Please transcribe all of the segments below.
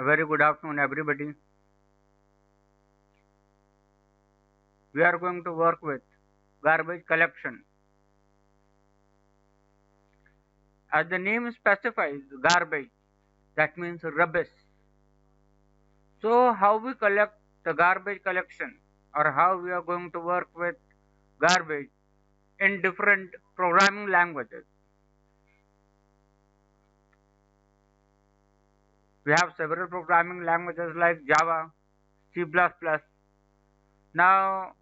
A very good afternoon, everybody. We are going to work with garbage collection. As the name specifies, garbage, that means rubbish. So, how we collect the garbage collection, or how we are going to work with garbage in different programming languages? We have several programming languages like Java, C++. Now,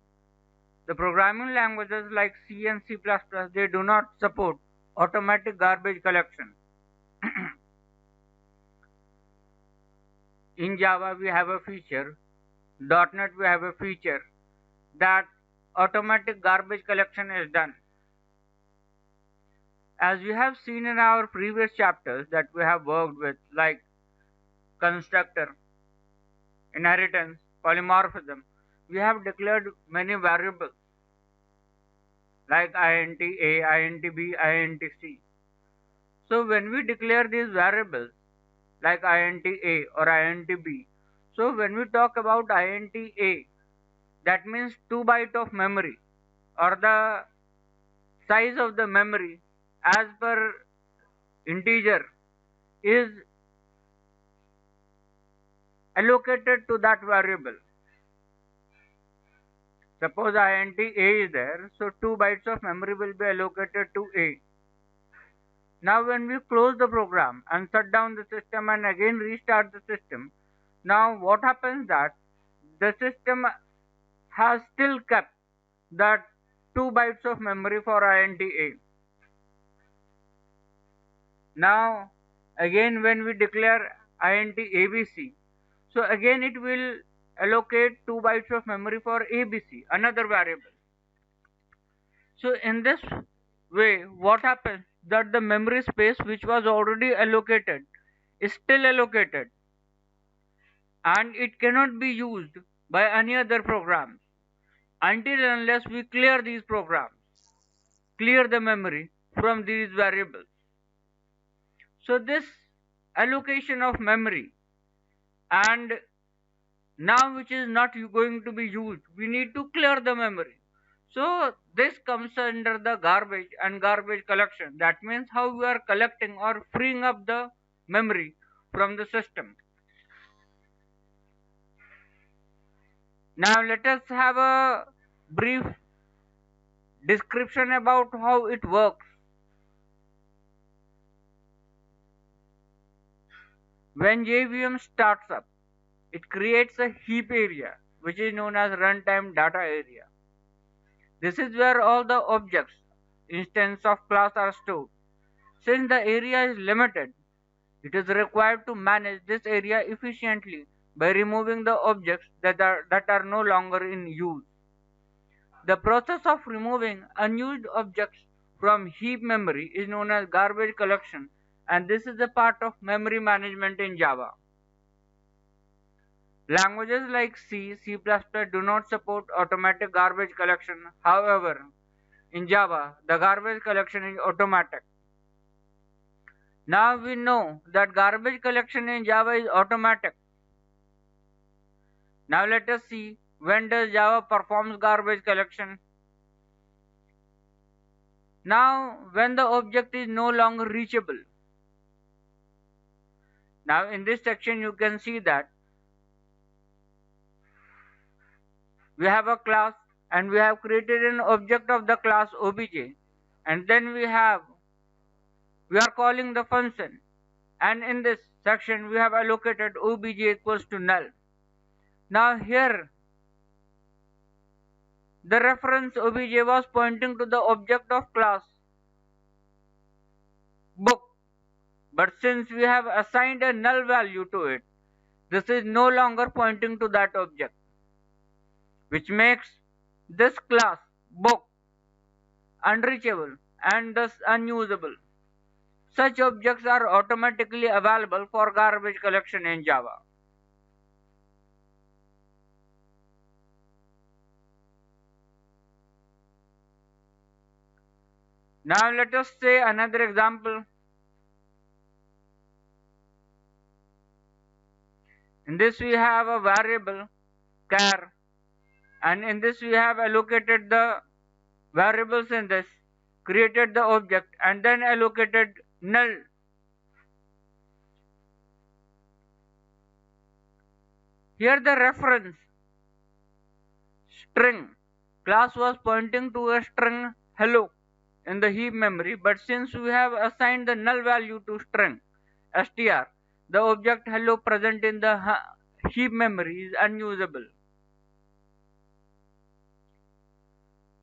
the programming languages like C and C++, they do not support automatic garbage collection. In Java, we have a feature, .NET we have a feature that automatic garbage collection is done. As we have seen in our previous chapters that we have worked with, like constructor, inheritance, polymorphism, we have declared many variables like int a, int b, int c. So when we declare these variables like int a or int b, so when we talk about int a, that means 2 byte of memory, or the size of the memory as per integer is allocated to that variable. Suppose int a is there, so 2 bytes of memory will be allocated to a. Now when we close the program and shut down the system and again restart the system, now what happens that the system has still kept that 2 bytes of memory for int a. Now again when we declare int abc, so again it will allocate 2 bytes of memory for abc, another variable. So in this way, what happens that the memory space which was already allocated is still allocated, and it cannot be used by any other programs until and unless we clear these programs, clear the memory from these variables. So this allocation of memory, and now which is not going to be used, we need to clear the memory. So this comes under the garbage and garbage collection. That means how we are collecting or freeing up the memory from the system. Now let us have a brief description about how it works. When JVM starts up, it creates a heap area which is known as runtime data area. This is where all the objects, instances of class are stored. Since the area is limited, it is required to manage this area efficiently by removing the objects that are no longer in use. The process of removing unused objects from heap memory is known as garbage collection, and this is a part of memory management in Java. Languages like C, C++ do not support automatic garbage collection. However, in Java, the garbage collection is automatic. Now we know that garbage collection in Java is automatic. Now let us see when does Java performs garbage collection. Now when the object is no longer reachable. Now in this section you can see that we have a class and we have created an object of the class obj, and then we are calling the function, and in this section we have allocated obj equals to null. Now here the reference obj was pointing to the object of class book, but since we have assigned a null value to it, this is no longer pointing to that object, which makes this class book unreachable and thus unusable. Such objects are automatically available for garbage collection in Java. Now let us say another example. In this we have a variable char, and in this we have allocated the variables in this, created the object, and then allocated null. Here the reference string class was pointing to a string hello in the heap memory, but since we have assigned the null value to string str, the object hello present in the heap memory is unusable.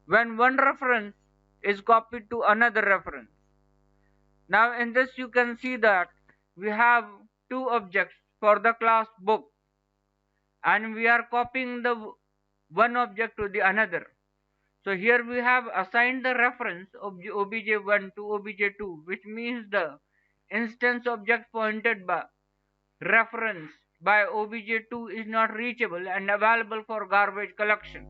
When one reference is copied to another reference. Now in this you can see that we have two objects for the class book, and we are copying the one object to the another. So here we have assigned the reference of obj1 to obj2, which means the instance object pointed by reference by obj2 is not reachable and available for garbage collection.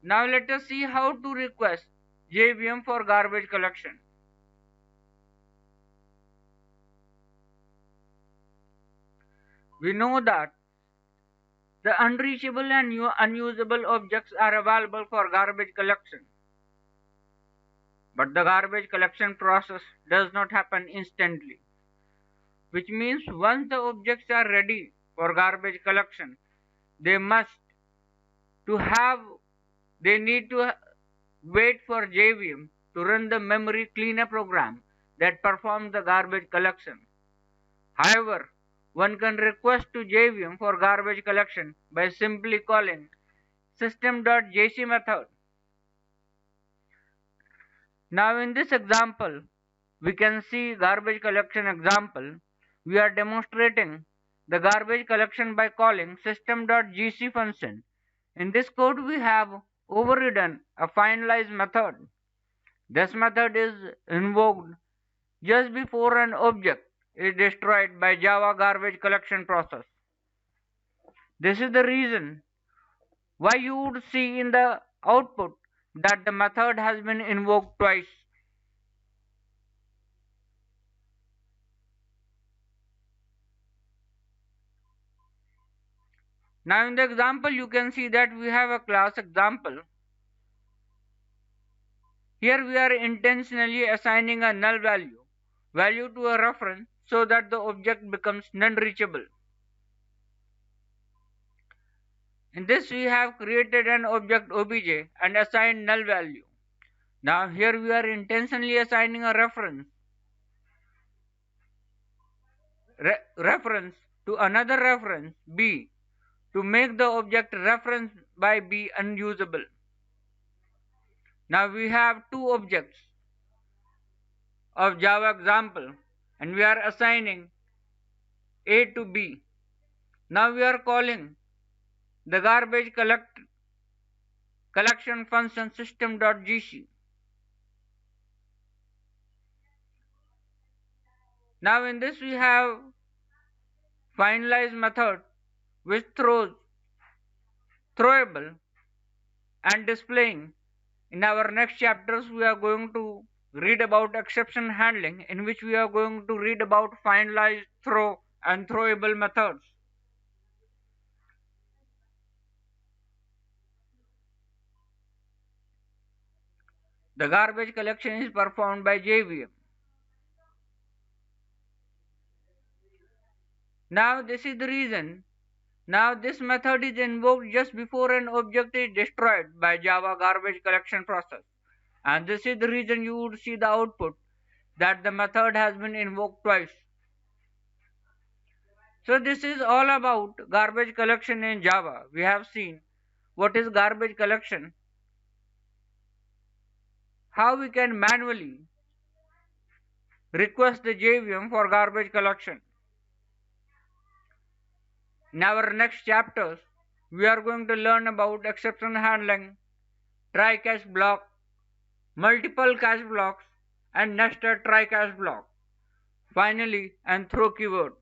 Now let us see how to request JVM for garbage collection. We know that the unreachable and unusable objects are available for garbage collection. But the garbage collection process does not happen instantly, which means once the objects are ready for garbage collection, they need to wait for JVM to run the memory cleaner program that performs the garbage collection. However, one can request to JVM for garbage collection by simply calling system.jc method. Now in this example, we can see garbage collection example. We are demonstrating the garbage collection by calling system.gc function. In this code, we have overridden a finalize method. This method is invoked just before an object is destroyed by Java garbage collection process. This is the reason why you would see in the output that the method has been invoked twice. Now in the example you can see that we have a class example. Here we are intentionally assigning a null value to a reference so that the object becomes non-reachable. In this we have created an object obj and assigned null value. Now here we are intentionally assigning a reference to another reference b to make the object reference by b unusable. Now we have two objects of Java example and we are assigning a to b. Now we are calling the garbage collection function system.gc. Now in this we have finalize method which throws throwable and displaying. In our next chapters we are going to read about exception handling, in which we are going to read about finalize, throw and throwable methods. The garbage collection is performed by JVM. Now this is the reason. Now this method is invoked just before an object is destroyed by Java garbage collection process. And this is the reason you would see the output that the method has been invoked twice. So this is all about garbage collection in Java. We have seen what is garbage collection, how we can manually request the JVM for garbage collection. In our next chapters, we are going to learn about exception handling, try-catch block, multiple catch blocks, and nested try-catch block. Finally, and throw keyword.